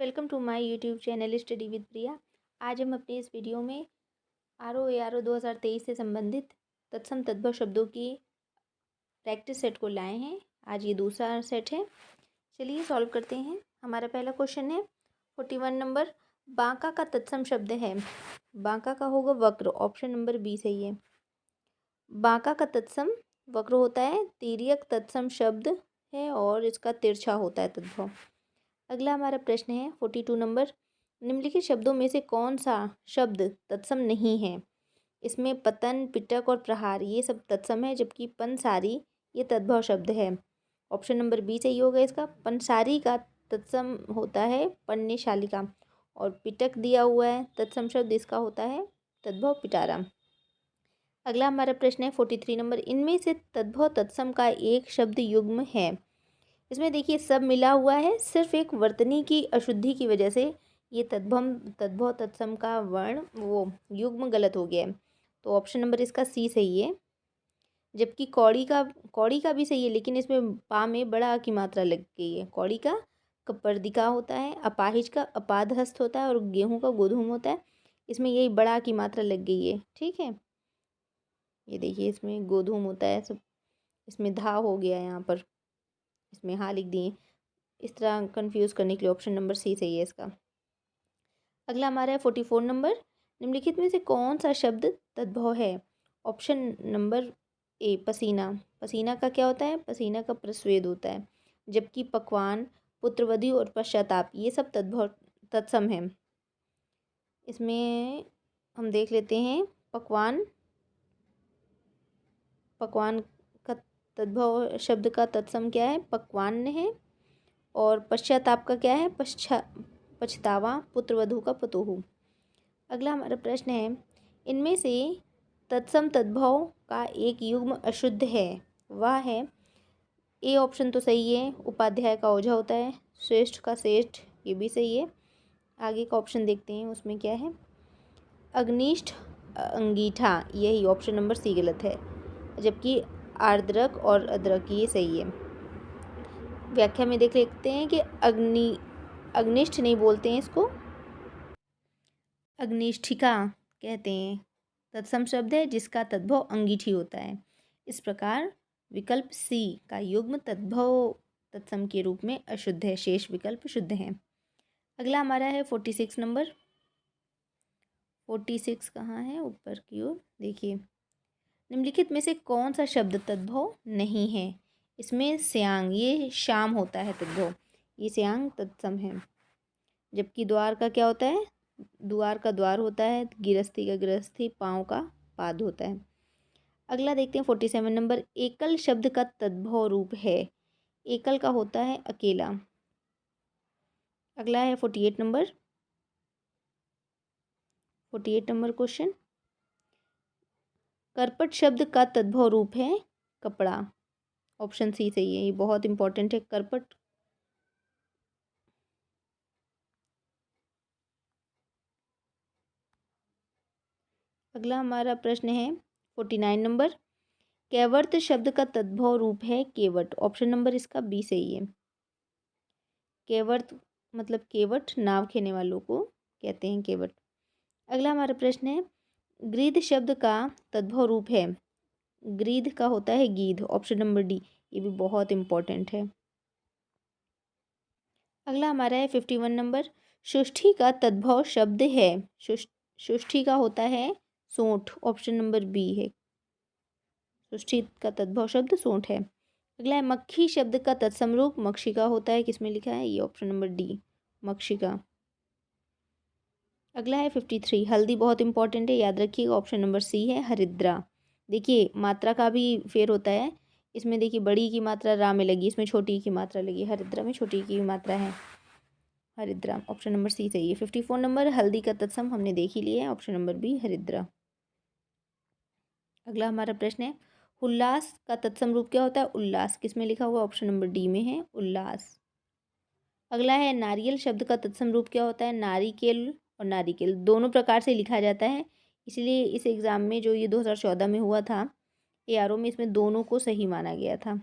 Welcome to my YouTube channel study with Priya. आज हम अपने इस वीडियो में आर ओ 2023 से संबंधित तत्सम तद्भव शब्दों की प्रैक्टिस सेट को लाए हैं। आज ये दूसरा सेट है। चलिए सॉल्व करते हैं। हमारा पहला क्वेश्चन है 41 नंबर। बांका का तत्सम शब्द है। बांका का होगा वक्र, ऑप्शन नंबर बी सही है। बांका का तत्सम वक्र होता है, तिर्यक तत्सम शब्द है और इसका तिरछा होता है तद्भव। अगला हमारा प्रश्न है 42 नंबर। निम्नलिखित शब्दों में से कौन सा शब्द तत्सम नहीं है? इसमें पतन, पिटक और प्रहार ये सब तत्सम है, जबकि पंसारी ये तद्भव शब्द है। ऑप्शन नंबर बी सही होगा इसका। पंसारी का तत्सम होता है पन्नेशालिका और पिटक दिया हुआ है तत्सम शब्द, इसका होता है तद्भव पिटारा। अगला हमारा प्रश्न है 43 नंबर। इनमें से तद्भव तत्सम का एक शब्द युग्म है। इसमें देखिए सब मिला हुआ है, सिर्फ एक वर्तनी की अशुद्धि की वजह से ये तद्भव तत्सम का वर्ण वो युग्म गलत हो गया है। तो ऑप्शन नंबर इसका सी सही है। जबकि कौड़ी का भी सही है, लेकिन इसमें पा में बड़ा आ की मात्रा लग गई है। कौड़ी का कपर्दिका होता है, अपाहिज का अपादहस्त होता है और गेहूं का गोधूम होता है। इसमें यही बड़ा आ की मात्रा लग गई है। ठीक है, ये देखिए इसमें गोधूम होता है सब, इसमें धा हो गया है, यहाँ पर इसमें हाँ लिख दिए। इस तरह कंफ्यूज करने के लिए ऑप्शन नंबर सी सही है इसका। अगला हमारा है 44 नंबर। निम्नलिखित में से कौन सा शब्द तद्भव है? ऑप्शन नंबर ए पसीना। पसीना का क्या होता है? पसीना का प्रस्वेद होता है। जबकि पकवान, पुत्रवधु और पश्चाताप ये सब तद्भव तत्सम है। इसमें हम देख लेते हैं। पकवान पकवान का तद्भव शब्द का तत्सम क्या है? पकवान है। और पश्चाताप का क्या है? पछतावा, पुत्रवधू का पतोहू। अगला हमारा प्रश्न है इनमें से तत्सम तद्भव का एक युग्म अशुद्ध है, वह है? ए ऑप्शन तो सही है, उपाध्याय का ओझा होता है। श्रेष्ठ का श्रेष्ठ ये भी सही है। आगे का ऑप्शन देखते हैं उसमें क्या है। अग्निष्ठ अंगीठा, यही ऑप्शन नंबर सी गलत है। जबकि आर्द्रक और अदरक ये सही है। व्याख्या में देख लेते हैं कि अग्निष्ठ नहीं बोलते हैं इसको, अग्निष्ठिका कहते हैं। तत्सम शब्द है जिसका तद्भव अंगीठी होता है। इस प्रकार विकल्प सी का युग्म तद्भव तत्सम के रूप में अशुद्ध है, शेष विकल्प शुद्ध हैं। अगला हमारा है 46 नंबर। 46 कहाँ है? ऊपर की ओर देखिए। निम्नलिखित में से कौन सा शब्द तद्भव नहीं है? इसमें स्यांग ये शाम होता है तद्भव, ये स्यांग तत्सम है। जबकि द्वार का क्या होता है? द्वार का द्वार होता है। गिरस्ती का गृहस्थी, पाँव का पाद होता है। अगला देखते हैं 47 नंबर। एकल शब्द का तद्भव रूप है। एकल का होता है अकेला। अगला है 48 नंबर। 48 number question. करपट शब्द का तद्भव रूप है कपड़ा। ऑप्शन सी सही है, ये बहुत इंपॉर्टेंट है। करपट अगला हमारा प्रश्न है 49 नंबर। कैवर्त शब्द का तद्भव रूप है केवट। ऑप्शन नंबर इसका बी सही है। केवर्त मतलब केवट, नाव खेने वालों को कहते हैं केवट। अगला हमारा प्रश्न है गृध शब्द का तद्भव रूप है। गृध का होता है गीध। ऑप्शन नंबर डी, ये भी बहुत इंपॉर्टेंट है। अगला हमारा है 51 नंबर। सुष्ठी का तद्भव शब्द है। सुष्ठी का होता है सोंठ। ऑप्शन नंबर बी है, सुष्ठी का तद्भव शब्द सोंठ है। अगला है मक्खी शब्द का तत्सम रूप मक्षिका होता है। किसमें लिखा है? ये ऑप्शन नंबर डी, मक्षिका। अगला है 53। हल्दी बहुत इंपॉर्टेंट है, याद रखिएगा। ऑप्शन नंबर सी है हरिद्रा। देखिए मात्रा का भी फेर होता है। इसमें देखिए बड़ी की मात्रा रा में लगी, इसमें छोटी की मात्रा लगी। हरिद्रा में छोटी की मात्रा है हरिद्रा। ऑप्शन नंबर सी सही है। 54 नंबर। हल्दी का तत्सम हमने देख ही लिया है। ऑप्शन नंबर बी हरिद्रा। अगला हमारा प्रश्न है उल्लास का तत्सम रूप क्या होता है? उल्लास। किसमें लिखा हुआ? ऑप्शन नंबर डी में है उल्लास। अगला है नारियल शब्द का तत्सम रूप क्या होता है? नारिकेल और नारिकेल दोनों प्रकार से लिखा जाता है। इसलिए इस एग्ज़ाम में जो ये 2014 में हुआ था ARO में, इसमें दोनों को सही माना गया था।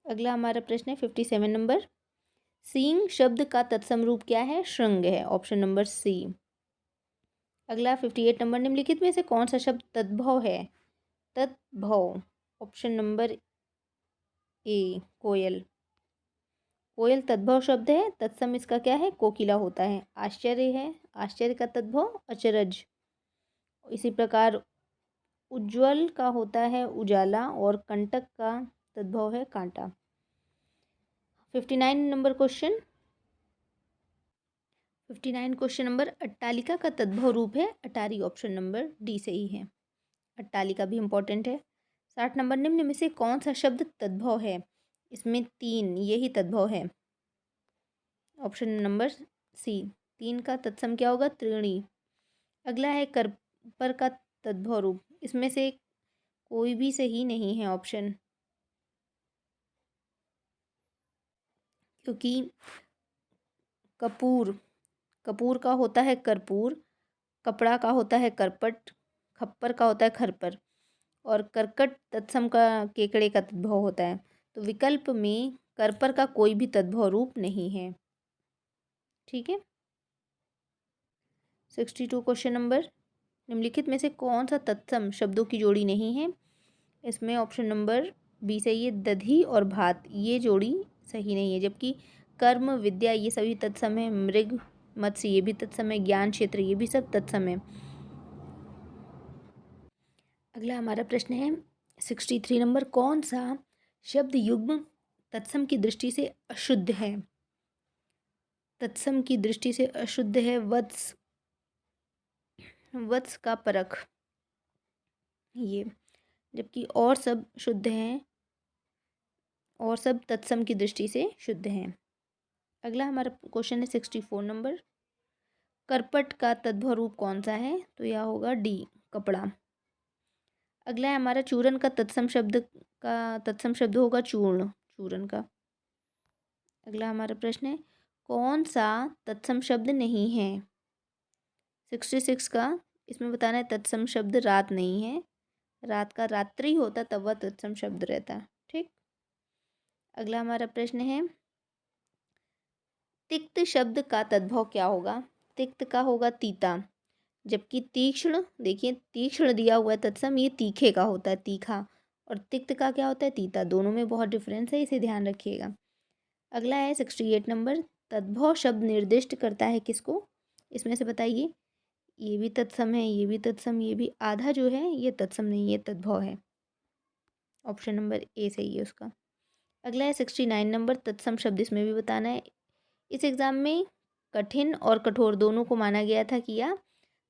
अगला हमारा प्रश्न है 57 नंबर, सींग शब्द का तत्सम रूप क्या है? श्रृंग है, ऑप्शन नंबर सी। अगला 58 नंबर, निम्नलिखित में से कौन सा शब्द तद्भव है? तद्भव, ऑप्शन नंबर ए, कोयल। कोयल तद्भव शब्द है, तत्सम इसका क्या है? कोकिला होता है। आश्चर्य है, आश्चर्य का तद्भव अचरज। इसी प्रकार उज्ज्वल का होता है उजाला और कंटक का तद्भव है कांटा। 59 नंबर क्वेश्चन, 59 क्वेश्चन नंबर, अट्टालिका का तद्भव रूप है अटारी, ऑप्शन नंबर डी सही है। अट्टालिका भी इम्पोर्टेंट है। 60 नंबर, निम्न में से कौन सा शब्द तद्भव है? इसमें तीन यही तद्भव है, ऑप्शन नंबर सी। तीन का तत्सम क्या होगा? त्रीणी। अगला है करपर का तद्भव रूप, इसमें से कोई भी सही नहीं है ऑप्शन, क्योंकि कपूर, कपूर का होता है कर्पूर, कपड़ा का होता है करपट, खप्पर का होता है खरपर, और करकट तत्सम का केकड़े का तद्भव होता है। तो विकल्प में करपर का कोई भी तद्भव रूप नहीं है। ठीक है। 62 क्वेश्चन नंबर, निम्नलिखित में से कौन सा तत्सम शब्दों की जोड़ी नहीं है? इसमें ऑप्शन नंबर बी सही है, दधी और भात, ये जोड़ी सही नहीं है। जबकि कर्म, विद्या, ये सभी तत्सम है। मृग, मत्स्य, ये भी तत्सम है। ज्ञान, क्षेत्र, ये भी सब तत्सम है। अगला हमारा प्रश्न है 63 नंबर, कौन सा शब्द युग्म तत्सम की दृष्टि से अशुद्ध है? तत्सम की दृष्टि से अशुद्ध है वत्स, वत्स का परख, ये। जबकि और सब शुद्ध हैं, और सब तत्सम की दृष्टि से शुद्ध हैं। अगला हमारा क्वेश्चन है 64 नंबर, करपट का तद्भव रूप कौन सा है? तो यह होगा डी, कपड़ा। अगला है हमारा चूरन का तत्सम शब्द होगा चूर्ण, चूरन का। अगला हमारा प्रश्न है, कौन सा तत्सम शब्द नहीं है? 66 का, इसमें बताना है तत्सम शब्द रात नहीं है। रात का रात्रि होता तब वह तत्सम शब्द रहता। ठीक। अगला हमारा प्रश्न है, तिक्त शब्द का तद्भव क्या होगा? तिक्त का होगा तीता, जबकि तीक्ष्ण, देखिए तीक्ष्ण दिया हुआ है तत्सम, ये तीखे का होता है, तीखा। और तिक्त का क्या होता है? तीता। दोनों में बहुत डिफरेंस है, इसे ध्यान रखिएगा। अगला है 68 नंबर, तद्भव शब्द निर्दिष्ट करता है किसको? इसमें से बताइए। ये भी तत्सम है, ये भी तत्सम, ये भी। आधा जो है ये तत्सम नहीं, ये तद्भव है, ऑप्शन नंबर ए सही है उसका। अगला है 69 नंबर, तत्सम शब्द इसमें भी बताना है। इस एग्ज़ाम में कठिन और कठोर दोनों को माना गया था कि यह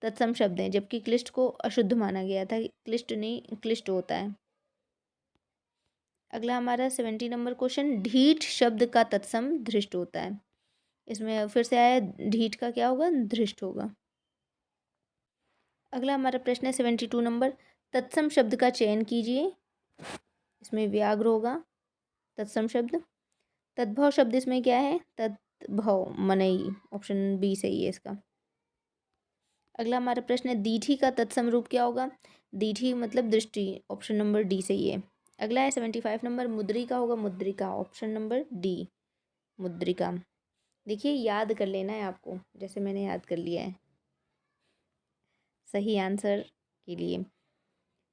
तत्सम शब्द हैं, जबकि क्लिष्ट को अशुद्ध माना गया था। क्लिष्ट नहीं, क्लिष्ट होता है। अगला हमारा 70 नंबर क्वेश्चन, ढीठ शब्द का तत्सम धृष्ट होता है। इसमें फिर से आया, ढीठ का क्या होगा? धृष्ट होगा। अगला हमारा प्रश्न है 72 नंबर, तत्सम शब्द का चयन कीजिए। इसमें व्याघ्र होगा तत्सम शब्द। तद्भव शब्द इसमें क्या है? तद्भव, मनई, ऑप्शन बी सही है इसका। अगला हमारा प्रश्न है, दीठी का तत्सम रूप क्या होगा? दीठी मतलब दृष्टि, ऑप्शन नंबर डी सही है। अगला है 75 नंबर, मुद्री का होगा मुद्रिका, ऑप्शन नंबर डी, मुद्रिका। देखिए याद कर लेना है आपको, जैसे मैंने याद कर लिया है सही आंसर के लिए।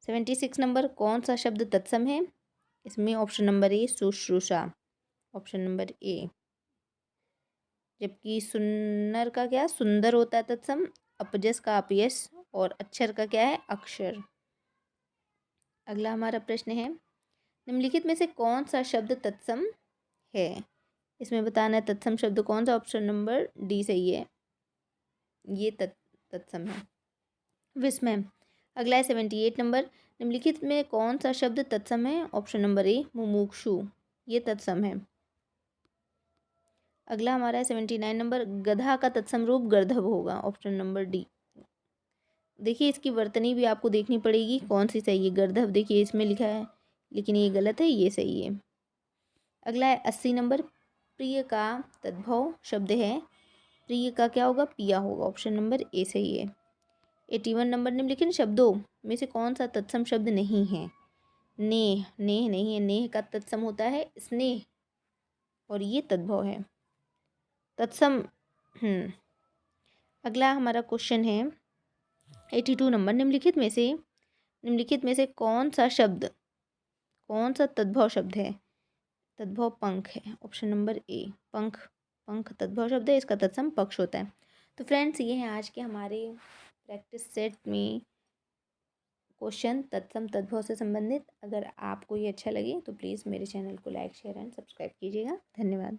76 नंबर, कौन सा शब्द तत्सम है? इसमें ऑप्शन नंबर ए, शुश्रूषा, ऑप्शन नंबर ए। जबकि सुन्नर का क्या? सुंदर होता है तत्सम, अपजस का अपयस, और अक्षर का क्या है? अक्षर। अगला हमारा प्रश्न है, निम्नलिखित में से कौन सा शब्द तत्सम है? इसमें बताना है तत्सम शब्द कौन सा, ऑप्शन नंबर डी सही है, ये तत्सम है, विस्मय। अगला है 78 नंबर, निम्नलिखित में कौन सा शब्द तत्सम है? ऑप्शन नंबर ए, मुमुक्षु, ये तत्सम है। अगला हमारा है 79 नंबर, गधा का तत्सम रूप गर्दभ होगा, ऑप्शन नंबर डी। देखिए इसकी वर्तनी भी आपको देखनी पड़ेगी कौन सी सही है। गर्दभ देखिए इसमें लिखा है, लेकिन ये गलत है, ये सही है। अगला है 80 नंबर, प्रिय का तद्भव शब्द है। प्रिय का क्या होगा? पिया होगा, ऑप्शन नंबर ए सही है। 81 नंबर, निम्नलिखित शब्दों में से कौन सा तत्सम शब्द नहीं है? नेह, नेह नहीं है, नेह का तत्सम होता है स्नेह और ये तद्भव है तत्सम। अगला हमारा क्वेश्चन है 82 नंबर। निम्नलिखित में से कौन सा तद्भव शब्द है? तद्भव पंख है। ऑप्शन नंबर ए पंख। पंख तद्भव शब्द है, इसका तत्सम पक्ष होता है। तो फ्रेंड्स, ये हैं आज के हमारे प्रैक्टिस सेट में क्वेश्चन तत्सम तद्भव से संबंधित। अगर आपको ये अच्छा लगे तो प्लीज़ मेरे चैनल को लाइक शेयर एंड सब्सक्राइब कीजिएगा। धन्यवाद।